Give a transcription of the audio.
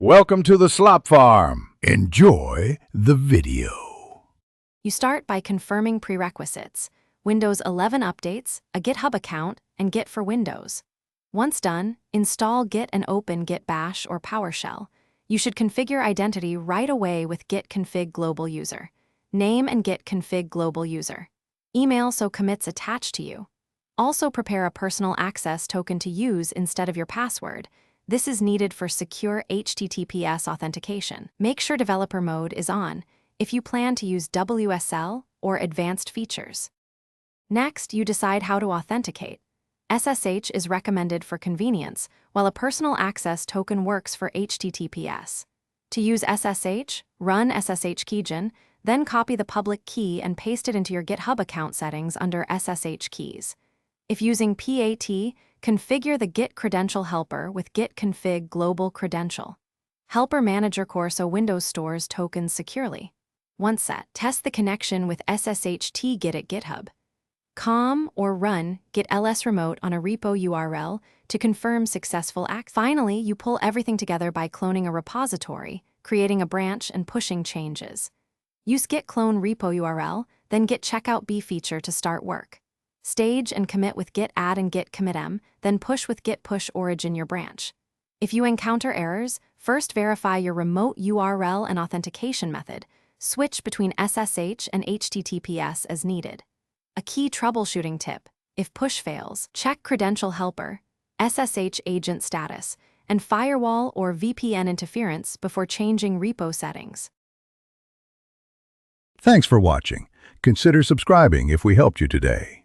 Welcome to the Slop Farm. Enjoy the video. You start by confirming prerequisites: Windows 11 updates, a GitHub account, and Git for Windows. Once done, install Git and open Git Bash or PowerShell. You should configure identity right away with git config global user. Name and git config global user. Email so commits attached to you. Also prepare a personal access token to use instead of your password. This is needed for secure HTTPS authentication. Make sure developer mode is on if you plan to use WSL or advanced features. Next, you decide how to authenticate. SSH is recommended for convenience, while a personal access token works for HTTPS. To use SSH, run SSH keygen, then copy the public key and paste it into your GitHub account settings under SSH keys. If using PAT, configure the Git credential helper with git config global credential. Helper manager core so Windows stores tokens securely. Once set, test the connection with SSH Git at GitHub. Com or run git ls remote on a repo URL to confirm successful access. Finally, you pull everything together by cloning a repository, creating a branch, and pushing changes. Use git clone repo URL, then git checkout B feature to start work. Stage and commit with git add and git commit m, then push with git push origin your branch. If you encounter errors, first verify your remote URL and authentication method. Switch between SSH and HTTPS as needed. A key troubleshooting tip: if push fails, check credential helper, SSH agent status, and firewall or VPN interference before changing repo settings. Thanks for watching. Consider subscribing if we helped you today.